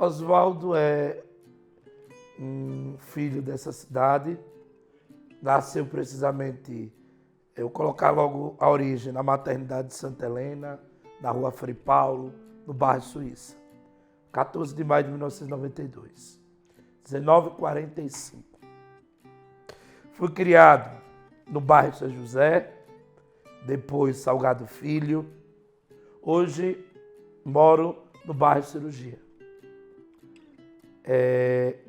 Oswaldo é um filho dessa cidade, nasceu precisamente, eu colocar logo a origem, na maternidade de Santa Helena, na rua Frei Paulo, no bairro Suíça. 14 de maio de 1992, 19h45. Fui criado no bairro São José, depois Salgado Filho. Hoje moro no bairro Cirurgia.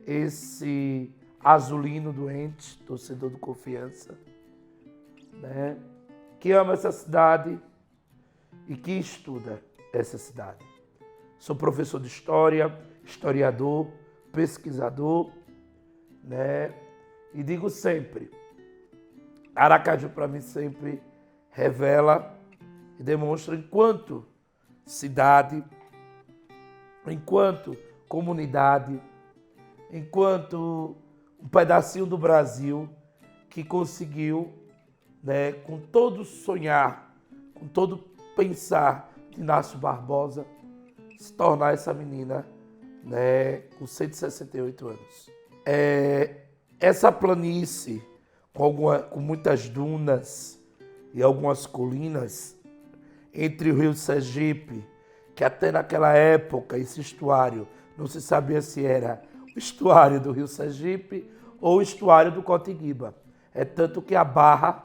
Esse azulino doente, torcedor do Confiança, né, que ama essa cidade e que estuda essa cidade. Sou professor de história, historiador, pesquisador, né, e digo sempre, Aracaju para mim sempre revela e demonstra enquanto cidade, enquanto comunidade, enquanto um pedacinho do Brasil que conseguiu, né, com todo sonhar, com todo pensar de Inácio Barbosa, se tornar essa menina, né, com 168 anos. Essa planície, com muitas dunas e algumas colinas, entre o rio Sergipe, que até naquela época, esse estuário, não se sabia se era o estuário do rio Sergipe ou o estuário do Cotiguiba. É tanto que a Barra,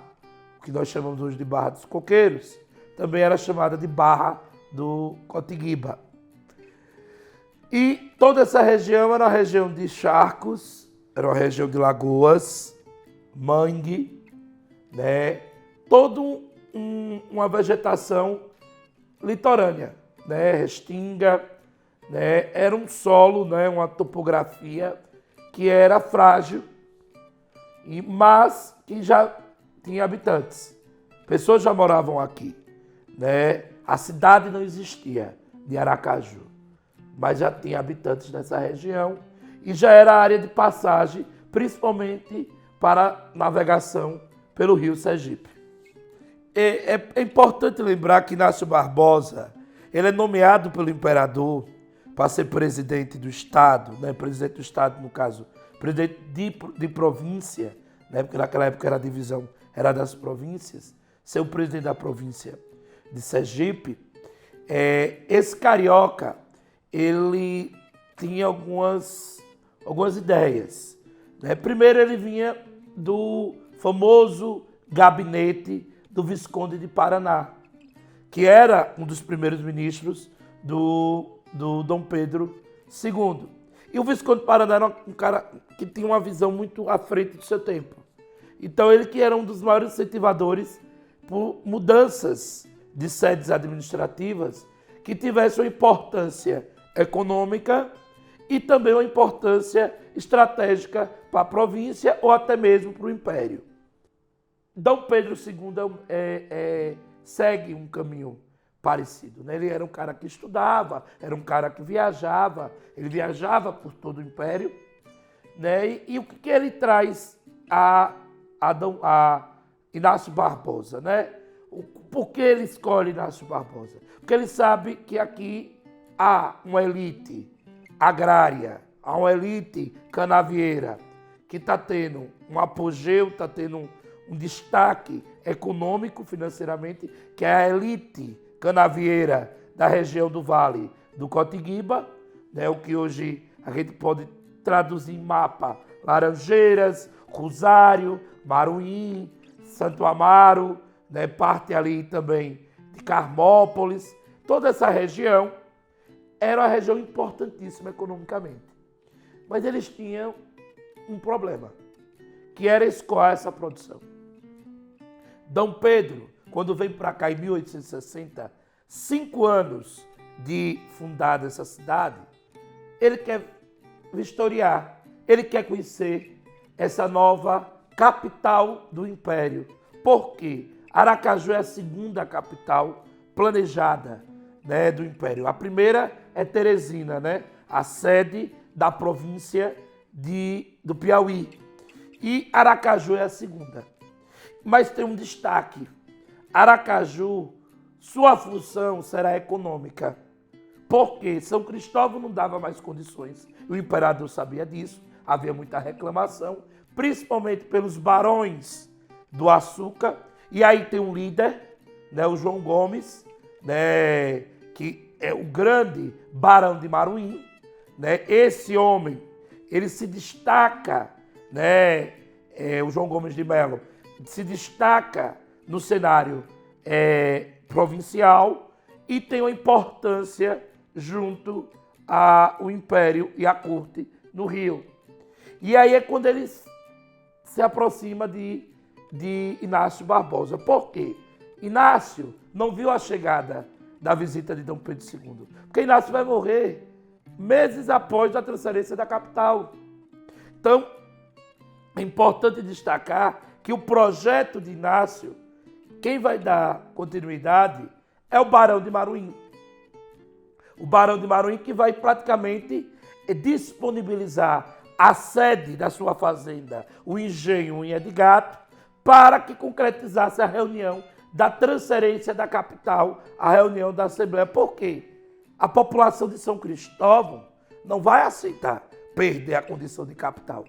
que nós chamamos hoje de Barra dos Coqueiros, também era chamada de Barra do Cotiguiba. E toda essa região era uma região de charcos, era uma região de lagoas, mangue, né? Toda uma vegetação litorânea, né? Restinga, né? Era um solo, né? Uma topografia que era frágil, mas que já tinha habitantes. Pessoas já moravam aqui, né? A cidade não existia de Aracaju, mas já tinha habitantes nessa região e já era área de passagem, principalmente para navegação pelo rio Sergipe. É importante lembrar que Inácio Barbosa, ele é nomeado pelo imperador para ser presidente do Estado, né? Presidente do Estado, no caso, presidente de província, né? Porque naquela época era a divisão, era das províncias, ser o presidente da província de Sergipe. Esse carioca, ele tinha algumas ideias, né? Primeiro, ele vinha do famoso gabinete do Visconde de Paraná, que era um dos primeiros ministros do Dom Pedro II. E o Visconde de Paraná era um cara que tinha uma visão muito à frente do seu tempo. Então ele que era um dos maiores incentivadores por mudanças de sedes administrativas que tivessem uma importância econômica e também uma importância estratégica para a província ou até mesmo para o império. Dom Pedro II segue um caminho parecido, né? Ele era um cara que estudava, era um cara que viajava, ele viajava por todo o império, né? E o que ele traz a Inácio Barbosa, né? Por que ele escolhe Inácio Barbosa? Porque ele sabe que aqui há uma elite agrária, há uma elite canavieira que está tendo um apogeu, está tendo um destaque econômico, financeiramente, que é a elite canavieira da região do Vale do Cotiguiba, né, o que hoje a gente pode traduzir em mapa: Laranjeiras, Rosário, Maruim, Santo Amaro, né, parte ali também de Carmópolis. Toda essa região era uma região importantíssima economicamente. Mas eles tinham um problema, que era escoar essa produção. Dom Pedro, quando vem para cá em 1860, 5 anos de fundada essa cidade, ele quer vistoriar, ele quer conhecer essa nova capital do Império. Por quê? Aracaju é a segunda capital planejada, né, do Império. A primeira é Teresina, né, a sede da província do Piauí. E Aracaju é a segunda. Mas tem um destaque. Aracaju, sua função será econômica. porque São Cristóvão não dava mais condições. O imperador sabia disso, havia muita reclamação, principalmente pelos barões do açúcar. E aí tem um líder, né, o João Gomes, né, que é o grande barão de Maruim, né? Esse homem, ele se destaca, né, o João Gomes de Melo, se destaca no cenário provincial e tem uma importância junto ao Império e à Corte no Rio. E aí é quando ele se aproxima de Inácio Barbosa. Por quê? Inácio não viu a chegada da visita de Dom Pedro II, porque Inácio vai morrer meses após a transferência da capital. Então, é importante destacar que o projeto de Inácio, quem vai dar continuidade é o Barão de Maruim. O Barão de Maruim que vai praticamente disponibilizar a sede da sua fazenda, o engenho Unha de Gato, para que concretizasse a reunião da transferência da capital, a reunião da Assembleia. Por quê? A população de São Cristóvão não vai aceitar perder a condição de capital.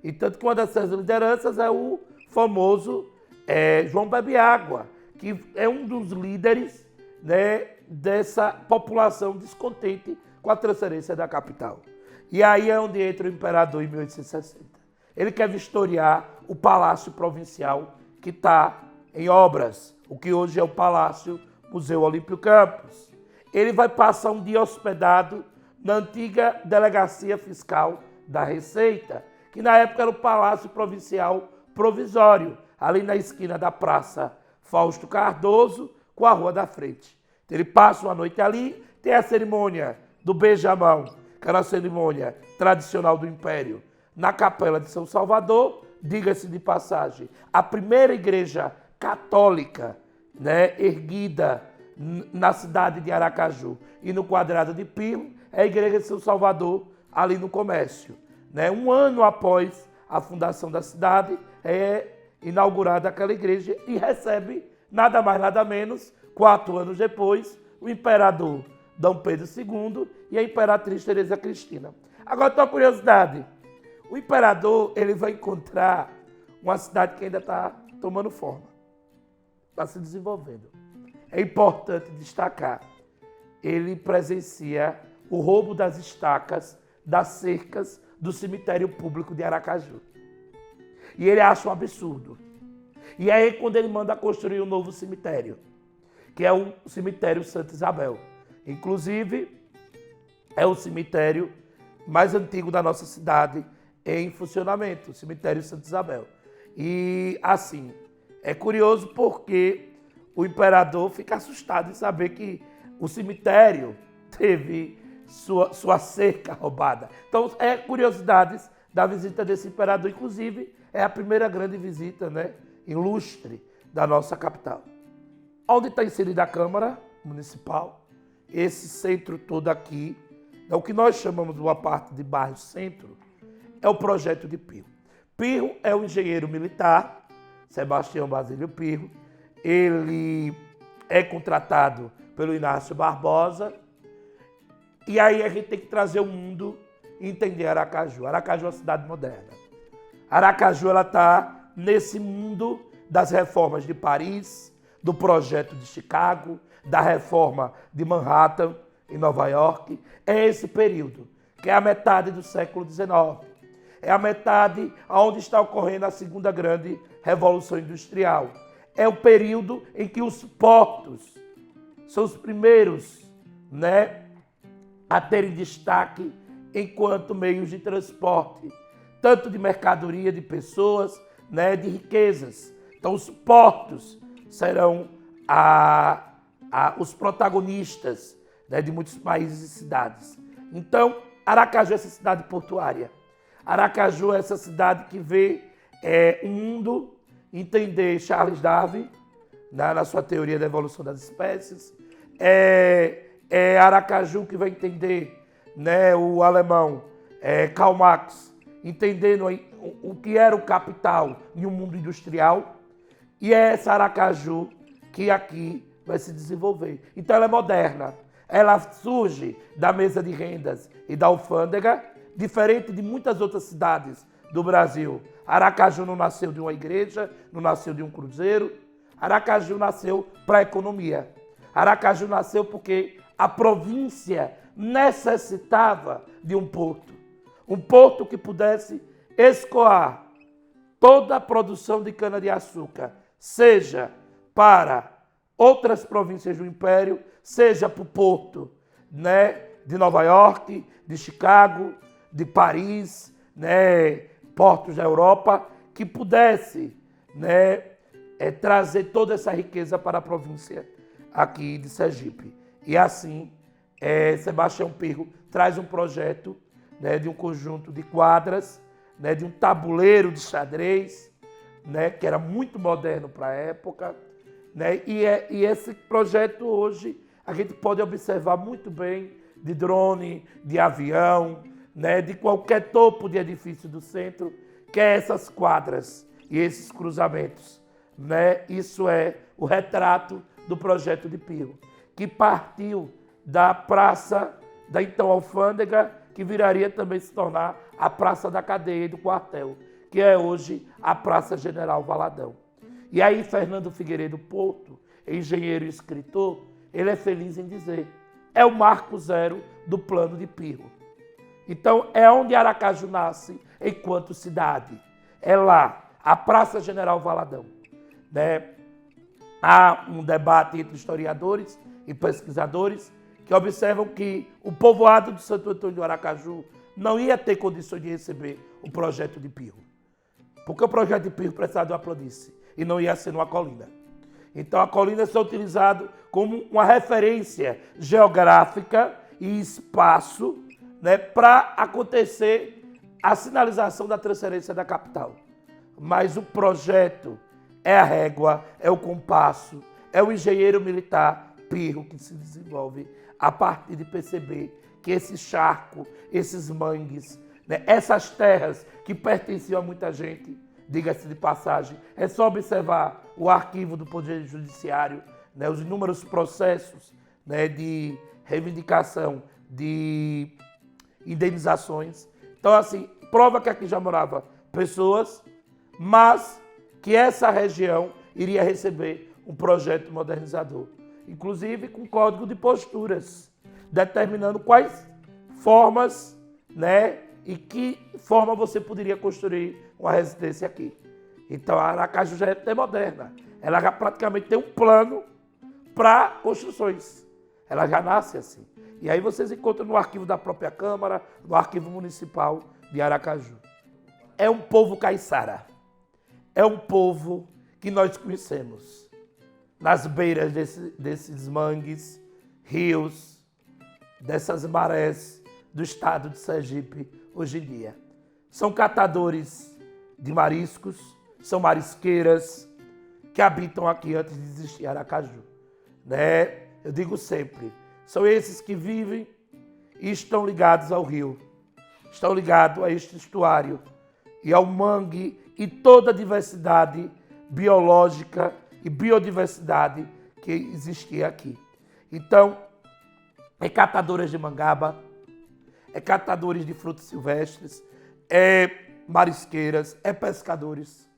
E tanto que uma dessas lideranças é o famoso João Bebeágua, que é um dos líderes, né, dessa população descontente com a transferência da capital. E aí é onde entra o imperador em 1860. Ele quer vistoriar o Palácio Provincial que está em obras, o que hoje é o Palácio Museu Olímpio Campos. Ele vai passar um dia hospedado na antiga Delegacia Fiscal da Receita, que na época era o Palácio Provincial Provisório, ali na esquina da Praça Fausto Cardoso com a Rua da Frente. Então, ele passa uma noite ali, tem a cerimônia do beijamão, que era a cerimônia tradicional do Império, na Capela de São Salvador, diga-se de passagem, a primeira igreja católica, né, erguida na cidade de Aracaju e no quadrado de Pirro, é a igreja de São Salvador, ali no Comércio. Né? Um ano após a fundação da cidade, é inaugurada aquela igreja e recebe, nada mais, nada menos, 4 anos depois, o imperador Dom Pedro II e a imperatriz Teresa Cristina. Agora, tem uma curiosidade. O imperador ele vai encontrar uma cidade que ainda está tomando forma, está se desenvolvendo. É importante destacar, ele presencia o roubo das estacas, das cercas do cemitério público de Aracaju. E ele acha um absurdo. E aí quando ele manda construir um novo cemitério, que é o cemitério Santa Isabel. Inclusive, é o cemitério mais antigo da nossa cidade em funcionamento, o cemitério Santa Isabel. E assim, é curioso porque o imperador fica assustado em saber que o cemitério teve sua cerca roubada. Então, curiosidades da visita desse imperador, inclusive, é a primeira grande visita, né, ilustre da nossa capital. Onde está inserida a Câmara Municipal, esse centro todo aqui, é o que nós chamamos de uma parte de bairro centro, é o projeto de Pirro. Pirro é o engenheiro militar, Sebastião Basílio Pirro. Ele é contratado pelo Inácio Barbosa. E aí a gente tem que trazer o mundo e entender Aracaju. Aracaju é uma cidade moderna. Aracaju está nesse mundo das reformas de Paris, do projeto de Chicago, da reforma de Manhattan, em Nova York. É esse período, que é a metade do século XIX. É a metade onde está ocorrendo a segunda grande revolução industrial. É o período em que os portos são os primeiros, né, a terem destaque enquanto meios de transporte, tanto de mercadoria, de pessoas, né, de riquezas. Então, os portos serão os protagonistas, né, de muitos países e cidades. Então, Aracaju é essa cidade portuária. Aracaju é essa cidade que vê o mundo entender Charles Darwin, na sua teoria da evolução das espécies. É Aracaju que vai entender, né, o alemão Karl Marx, entendendo o que era o capital em um mundo industrial. E é essa Aracaju que aqui vai se desenvolver. Então ela é moderna, ela surge da mesa de rendas e da alfândega, diferente de muitas outras cidades do Brasil. Aracaju não nasceu de uma igreja, não nasceu de um cruzeiro. Aracaju nasceu para a economia. Aracaju nasceu porque a província necessitava de um porto que pudesse escoar toda a produção de cana-de-açúcar, seja para outras províncias do Império, seja para o porto, né, de Nova York, de Chicago, de Paris, né, portos da Europa, que pudesse, né, trazer toda essa riqueza para a província aqui de Sergipe. E assim, Sebastião Pirro traz um projeto, né, de um conjunto de quadras, né, de um tabuleiro de xadrez, né, que era muito moderno para a época, né, e esse projeto hoje a gente pode observar muito bem de drone, de avião, né, de qualquer topo de edifício do centro, que é essas quadras e esses cruzamentos, né? Isso é o retrato do projeto de Pirro, que partiu da praça da então alfândega, que viraria também se tornar a praça da cadeia e do quartel, que é hoje a Praça General Valadão. E aí Fernando Figueiredo Porto, engenheiro e escritor, ele é feliz em dizer, é o marco zero do plano de Pirro. Então é onde Aracaju nasce enquanto cidade. É lá, a Praça General Valadão. Né? Há um debate entre historiadores e pesquisadores que observam que o povoado de Santo Antônio do Aracaju não ia ter condições de receber o projeto de Pirro. Porque o projeto de Pirro precisava de uma planície e não ia ser numa colina. Então a colina é utilizada como uma referência geográfica e espaço, né, para acontecer a sinalização da transferência da capital. Mas o projeto é a régua, é o compasso, é o engenheiro militar Pirro que se desenvolve a partir de perceber que esse charco, esses mangues, né, essas terras que pertenciam a muita gente, diga-se de passagem, é só observar o arquivo do Poder Judiciário, né, os inúmeros processos, né, de reivindicação de indenizações. Então, assim, prova que aqui já morava pessoas, mas que essa região iria receber um projeto modernizador, inclusive com código de posturas, determinando quais formas, né, e que forma você poderia construir uma residência aqui. Então, a Aracaju já é até moderna. Ela já praticamente tem um plano para construções. Ela já nasce assim. E aí vocês encontram no arquivo da própria Câmara, no arquivo municipal de Aracaju. É um povo caiçara. É um povo que nós conhecemos nas beiras desses mangues, rios, dessas marés do estado de Sergipe hoje em dia. São catadores de mariscos, são marisqueiras que habitam aqui antes de existir Aracaju. Né? Eu digo sempre, são esses que vivem e estão ligados ao rio, estão ligados a este estuário e ao mangue e toda a diversidade biológica e biodiversidade que existia aqui. Então, é catadores de mangaba, é catadores de frutos silvestres, é marisqueiras, é pescadores.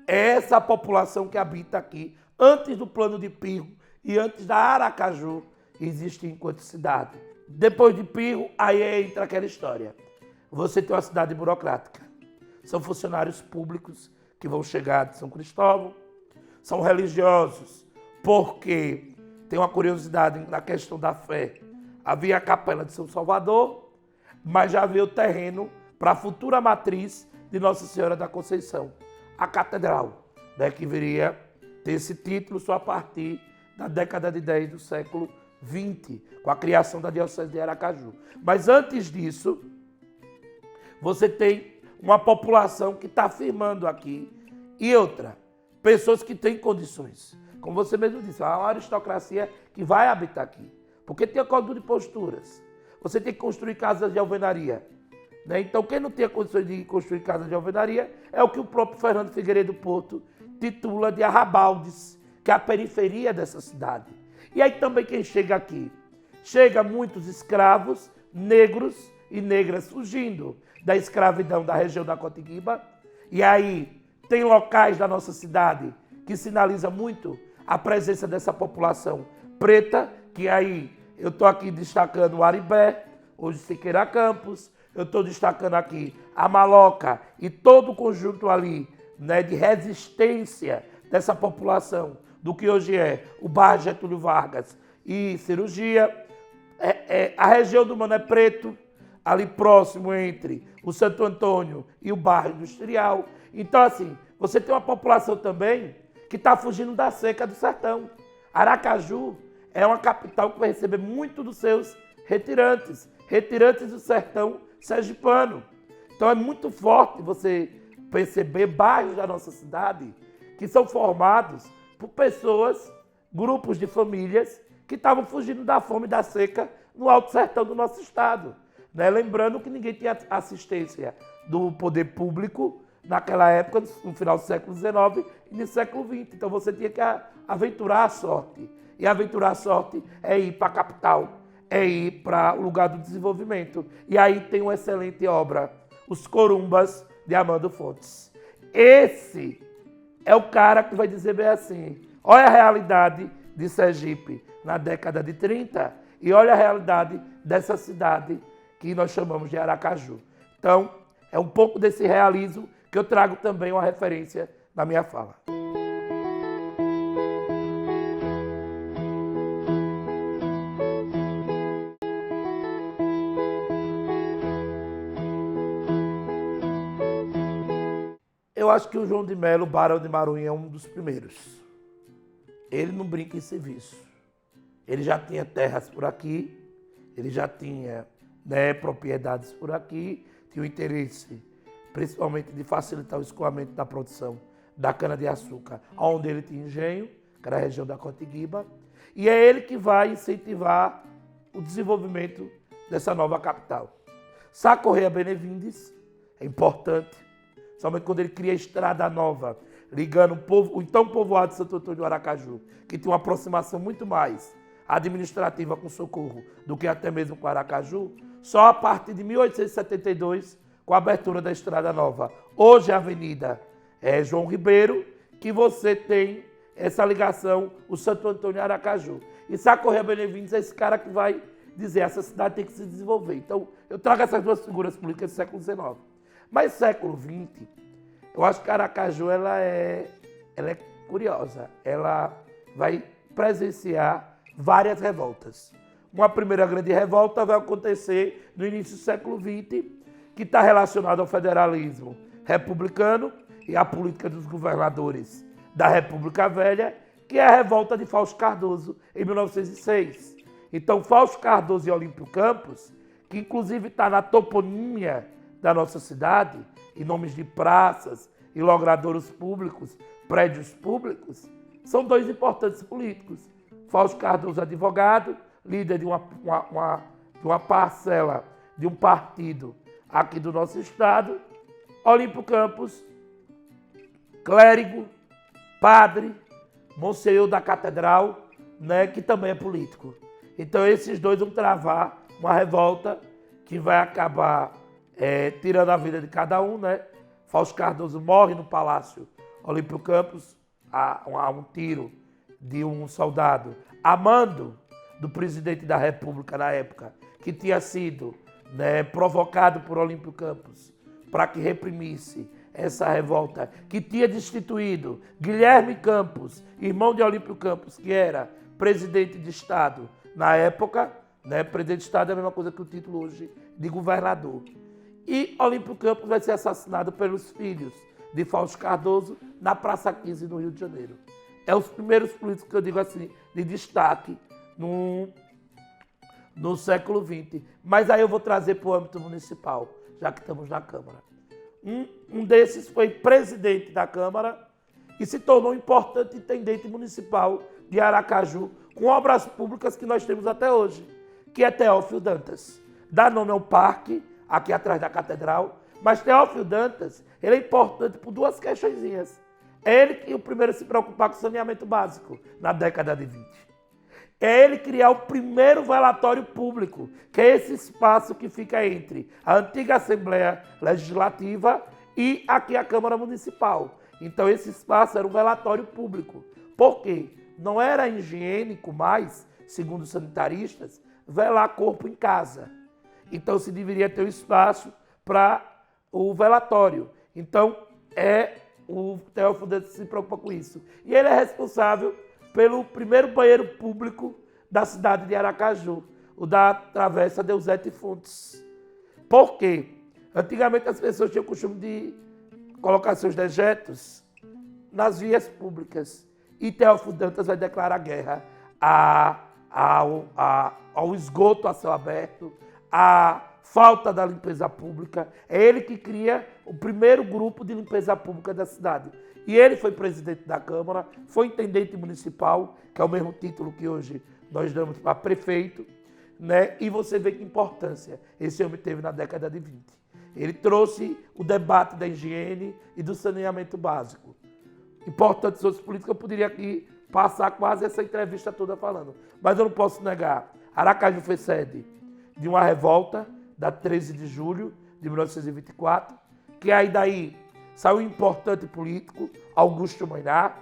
É essa população que habita aqui, antes do plano de Pirro e antes da Aracaju existir enquanto cidade. Depois de Pirro, aí entra aquela história. Você tem uma cidade burocrática. São funcionários públicos que vão chegar de São Cristóvão, são religiosos, porque tem uma curiosidade na questão da fé. Havia a capela de São Salvador, mas já havia o terreno para a futura matriz de Nossa Senhora da Conceição, a catedral, né, que viria ter esse título só a partir da década de 10 do século XX, com a criação da Diocese de Aracaju. Mas antes disso, você tem uma população que está firmando aqui. E outra, pessoas que têm condições. Como você mesmo disse, há uma aristocracia que vai habitar aqui. Porque tem a código de posturas. Você tem que construir casas de alvenaria. Né? Então, quem não tem a condição de construir casas de alvenaria é o que o próprio Fernando Figueiredo Porto titula de arrabaldes, que é a periferia dessa cidade. E aí também quem chega aqui? chega muitos escravos, negros e negras fugindo da escravidão da região da Cotiguiba. E aí tem locais da nossa cidade que sinaliza muito a presença dessa população preta, que aí eu estou aqui destacando o Aribé, hoje Siqueira Campos, eu estou destacando aqui a Maloca e todo o conjunto ali, né, de resistência dessa população do que hoje é o bairro Getúlio Vargas e Cirurgia, a região do Mané Preto, ali próximo entre o Santo Antônio e o bairro Industrial. Então, assim, você tem uma população também que está fugindo da seca do sertão. Aracaju é uma capital que vai receber muito dos seus retirantes do sertão sergipano. Então é muito forte você perceber bairros da nossa cidade que são formados por pessoas, grupos de famílias que estavam fugindo da fome e da seca no alto sertão do nosso estado. Né? Lembrando que ninguém tinha assistência do poder público naquela época, no final do século XIX e no século XX. Então você tinha que aventurar a sorte. E aventurar a sorte é ir para a capital, é ir para o lugar do desenvolvimento. E aí tem uma excelente obra, Os Corumbas, de Armando Fontes. Esse é o cara que vai dizer bem assim, olha a realidade de Sergipe na década de 30 e olha a realidade dessa cidade que nós chamamos de Aracaju. Então, é um pouco desse realismo que eu trago também uma referência na minha fala. Eu acho que o João de Melo, Barão de Maruim, é um dos primeiros. Ele não brinca em serviço. Ele já tinha terras por aqui, ele já tinha, né, propriedades por aqui, tinha o interesse principalmente de facilitar o escoamento da produção da cana-de-açúcar, onde ele tinha engenho, que era a região da Cotiguiba, e é ele que vai incentivar o desenvolvimento dessa nova capital. Sá Correia Benevindes é importante, somente quando ele cria a estrada nova, ligando o então povoado de Santo Antônio do Aracaju, que tinha uma aproximação muito mais administrativa com Socorro do que até mesmo com Aracaju, só a partir de 1872, com a abertura da estrada nova, hoje a Avenida João Ribeiro, que você tem essa ligação, o Santo Antônio e Aracaju. E Sá Correia Benevindes é esse cara que vai dizer essa cidade tem que se desenvolver. Então, eu trago essas duas figuras políticas do século XIX. Mas século XX, eu acho que Aracaju ela é curiosa. Ela vai presenciar várias revoltas. Uma primeira grande revolta vai acontecer no início do século XX, que está relacionada ao federalismo republicano e à política dos governadores da República Velha, que é a revolta de Fausto Cardoso, em 1906. Então, Fausto Cardoso e Olímpio Campos, que inclusive está na toponímia da nossa cidade, em nomes de praças e logradouros públicos, prédios públicos, são dois importantes políticos. Fausto Cardoso, advogado, líder de uma parcela de um partido aqui do nosso estado. Olímpio Campos, clérigo, padre, monsenhor da catedral, né, que também é político. Então esses dois vão travar uma revolta que vai acabar tirando a vida de cada um, né? Fausto Cardoso morre no Palácio Olímpio Campos a um tiro de um soldado a mando do presidente da República na época, que tinha sido, né, provocado por Olímpio Campos para que reprimisse essa revolta, que tinha destituído Guilherme Campos, irmão de Olímpio Campos, que era presidente de Estado na época, né? Presidente de Estado é a mesma coisa que o título hoje de governador. E Olímpio Campos vai ser assassinado pelos filhos de Fausto Cardoso na Praça 15, no Rio de Janeiro. É os primeiros políticos que eu digo assim, de destaque no século XX. Mas aí eu vou trazer para o âmbito municipal, já que estamos na Câmara. Um desses foi presidente da Câmara e se tornou importante intendente municipal de Aracaju, com obras públicas que nós temos até hoje, que é Teófilo Dantas. Dá nome ao parque, aqui atrás da catedral, mas Teófilo Dantas, ele é importante por duas questõezinhas. É ele que o primeiro a se preocupar com o saneamento básico na década de 20. é ele criar o primeiro velatório público, que é esse espaço que fica entre a antiga Assembleia Legislativa e aqui a Câmara Municipal. Então esse espaço era um velatório público. Por quê? Não era higiênico mais, segundo os sanitaristas, velar corpo em casa. Então se deveria ter um espaço para o velatório. Então o Teófilo Dantas se preocupa com isso. E ele é responsável pelo primeiro banheiro público da cidade de Aracaju, o da Travessa Deusete Fontes. Por quê? Antigamente as pessoas tinham o costume de colocar seus dejetos nas vias públicas. E Teófilo Dantas vai declarar guerra ao esgoto a céu aberto, à falta da limpeza pública. É ele que cria o primeiro grupo de limpeza pública da cidade. E ele foi presidente da Câmara, foi intendente municipal, que é o mesmo título que hoje nós damos para prefeito, né? E você vê que importância esse homem teve na década de 20. Ele trouxe o debate da higiene e do saneamento básico. Importantes outros políticos, eu poderia aqui passar quase essa entrevista toda falando. Mas eu não posso negar, Aracaju foi sede de uma revolta da 13 de julho de 1924, que aí daí saiu um importante político, Augusto Mainá.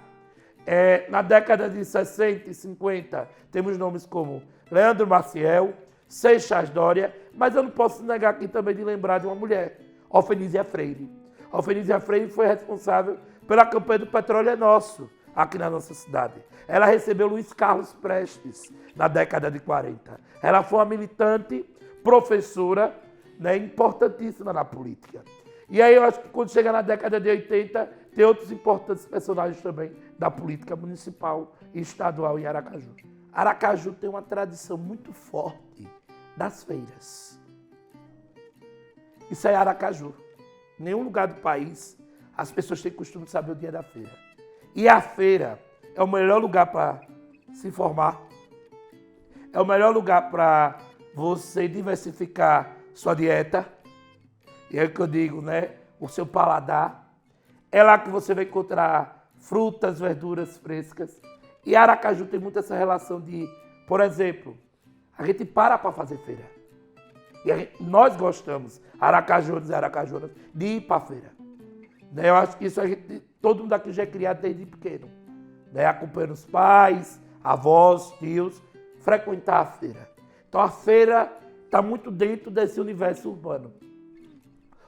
Na década de 60 e 50, temos nomes como Leandro Maciel, Seixas Dória, mas eu não posso negar aqui também de lembrar de uma mulher, Ofenísia Freire. Ofenísia Freire foi responsável pela campanha do Petróleo é Nosso, aqui na nossa cidade. Ela recebeu Luiz Carlos Prestes na década de 40. Ela foi uma militante, professora, né, importantíssima na política. E aí eu acho que quando chega na década de 80, tem outros importantes personagens também da política municipal e estadual em Aracaju. Aracaju tem uma tradição muito forte das feiras. Isso é Aracaju. Em nenhum lugar do país as pessoas têm costume de saber o dia da feira. E a feira é o melhor lugar para se informar, é o melhor lugar para você diversificar sua dieta, e é o que eu digo, né? O seu paladar. É lá que você vai encontrar frutas, verduras frescas. E Aracaju tem muito essa relação de, por exemplo, a gente para fazer feira. E nós gostamos, aracajuanos e aracajuanas, de ir para a feira. Né? Eu acho que isso todo mundo aqui já é criado desde pequeno. Né? Acompanhando os pais, avós, tios, frequentar a feira. Então a feira está muito dentro desse universo urbano.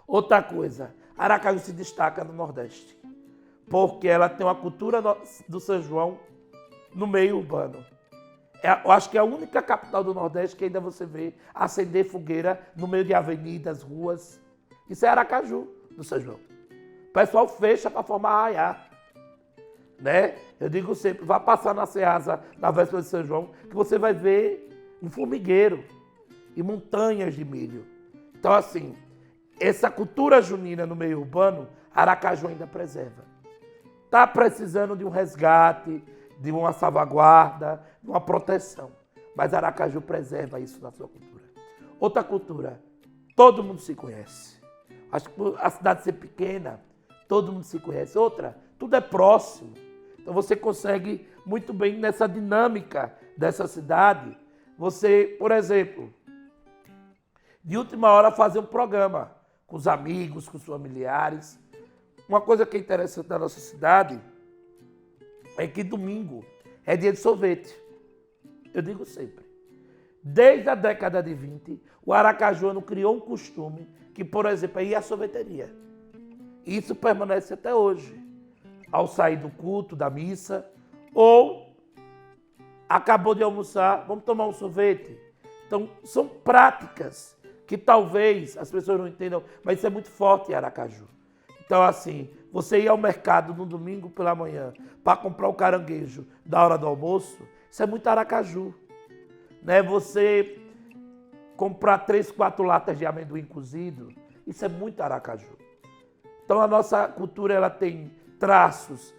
Outra coisa, Aracaju se destaca no Nordeste, porque ela tem uma cultura do São João no meio urbano. Eu acho que é a única capital do Nordeste que ainda você vê acender fogueira no meio de avenidas, ruas. Isso é Aracaju, do São João. O pessoal fecha para formar arraiá. Né? Eu digo sempre, vá passar na Ceasa, na véspera de São João, que você vai ver um formigueiro e montanhas de milho. Então, assim, essa cultura junina no meio urbano, Aracaju ainda preserva. Está precisando de um resgate, de uma salvaguarda, de uma proteção. Mas Aracaju preserva isso na sua cultura. Outra cultura, todo mundo se conhece. Acho que a cidade ser pequena, todo mundo se conhece. Outra, tudo é próximo. Então você consegue muito bem nessa dinâmica dessa cidade. Você, por exemplo, de última hora fazer um programa com os amigos, com os familiares. Uma coisa que é interessante na nossa cidade é que domingo é dia de sorvete. Eu digo sempre. Desde a década de 20, o aracajuano criou um costume que, por exemplo, é ir à sorveteria. Isso permanece até hoje. Ao sair do culto, da missa, ou acabou de almoçar, vamos tomar um sorvete. Então, são práticas que talvez as pessoas não entendam, mas isso é muito forte em Aracaju. Então, assim, você ir ao mercado no domingo pela manhã para comprar o caranguejo da hora do almoço, isso é muito Aracaju. Né? Você comprar 3, 4 latas de amendoim cozido, isso é muito Aracaju. Então, a nossa cultura ela tem traços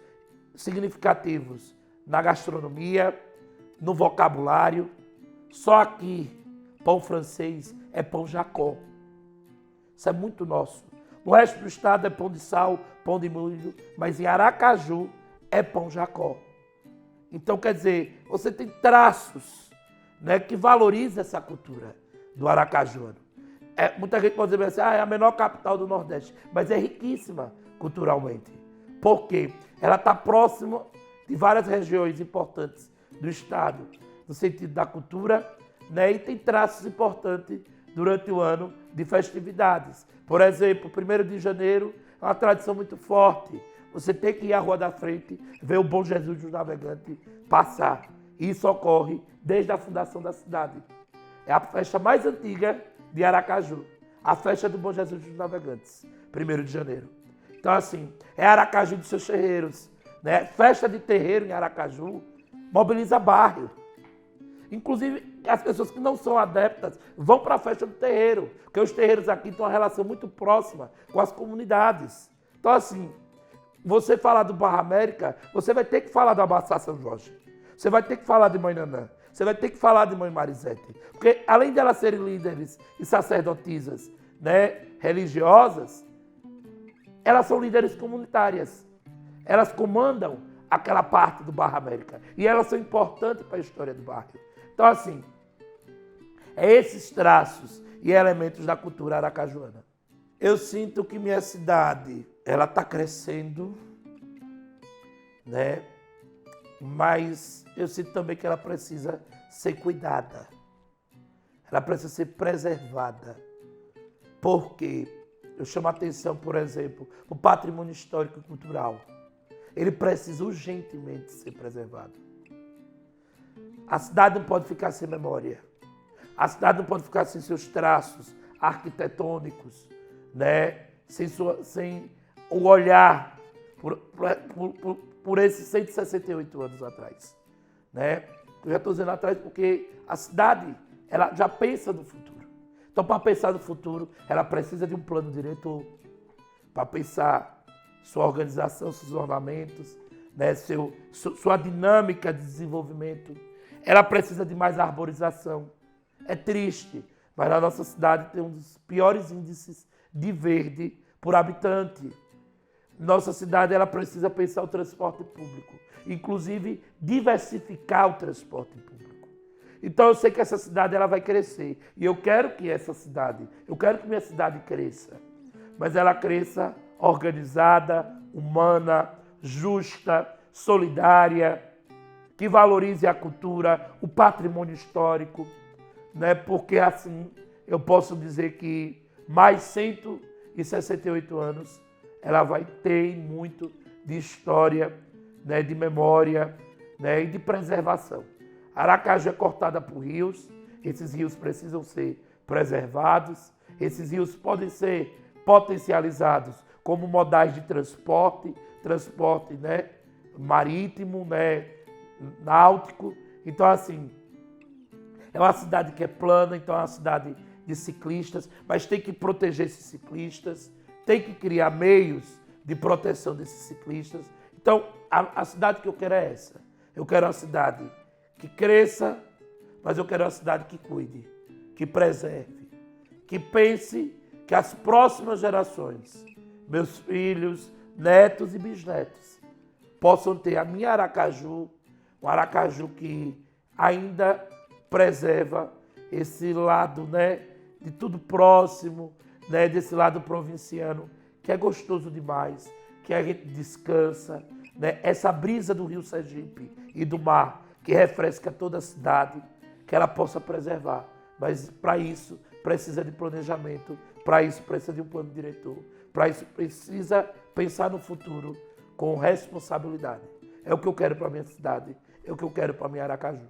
significativos na gastronomia, no vocabulário. Só aqui, pão francês é pão Jacó. Isso é muito nosso. No resto do estado é pão de sal, pão de milho, mas em Aracaju é pão Jacó. Então, quer dizer, você tem traços, né, que valorizam essa cultura do aracajuano. Muita gente pode dizer assim, é a menor capital do Nordeste, mas é riquíssima culturalmente. Por quê? Ela está próxima de várias regiões importantes do estado, no sentido da cultura, né, e tem traços importantes durante o ano de festividades. Por exemplo, 1º de janeiro é uma tradição muito forte. Você tem que ir à Rua da Frente, ver o Bom Jesus dos Navegantes passar. E isso ocorre desde a fundação da cidade. É a festa mais antiga de Aracaju, a festa do Bom Jesus dos Navegantes, 1º de janeiro. Então, assim, é Aracaju dos seus terreiros, né? Festa de terreiro em Aracaju mobiliza bairro. Inclusive, as pessoas que não são adeptas vão para a festa do terreiro, porque os terreiros aqui têm uma relação muito próxima com as comunidades. Então, assim, você falar do Barra América, você vai ter que falar da Baçá São Jorge. Você vai ter que falar de Mãe Nanã. Você vai ter que falar de Mãe Marisete. Porque, além de elas serem líderes e sacerdotisas, né, religiosas, elas são líderes comunitárias. Elas comandam aquela parte do Barra América. E elas são importantes para a história do bairro. Então, assim, é esses traços e elementos da cultura aracajuana. Eu sinto que minha cidade, ela está crescendo, né? Mas eu sinto também que ela precisa ser cuidada. Ela precisa ser preservada. Por quê? Eu chamo a atenção, por exemplo, para o patrimônio histórico e cultural. Ele precisa urgentemente ser preservado. A cidade não pode ficar sem memória. A cidade não pode ficar sem seus traços arquitetônicos, né? Sem o olhar por esses 168 anos atrás. Né? Eu já estou dizendo atrás porque a cidade ela já pensa no futuro. Então, para pensar no futuro, ela precisa de um plano diretor para pensar sua organização, seus ornamentos, né? Sua dinâmica de desenvolvimento. Ela precisa de mais arborização. É triste, mas a nossa cidade tem um dos piores índices de verde por habitante. Nossa cidade ela precisa pensar o transporte público, inclusive diversificar o transporte público. Então eu sei que essa cidade ela vai crescer e eu quero que minha cidade cresça, mas ela cresça organizada, humana, justa, solidária, que valorize a cultura, o patrimônio histórico, né? Porque assim eu posso dizer que mais 168 anos ela vai ter muito de história, né, de memória, né, e de preservação. Aracaju é cortada por rios, esses rios precisam ser preservados, esses rios podem ser potencializados como modais de transporte, né, marítimo, né, náutico. Então, assim, é uma cidade que é plana, então é uma cidade de ciclistas, mas tem que proteger esses ciclistas, tem que criar meios de proteção desses ciclistas. Então, a cidade que eu quero é essa. Eu quero uma cidade que cresça, mas eu quero uma cidade que cuide, que preserve, que pense que as próximas gerações, meus filhos, netos e bisnetos, possam ter a minha Aracaju, um Aracaju que ainda preserva esse lado, né, de tudo próximo, né, desse lado provinciano, que é gostoso demais, que a gente descansa, né, essa brisa do Rio Sergipe e do mar, que refresca toda a cidade, que ela possa preservar. Mas para isso precisa de planejamento, para isso precisa de um plano diretor, para isso precisa pensar no futuro com responsabilidade. É o que eu quero para a minha cidade, é o que eu quero para a minha Aracaju.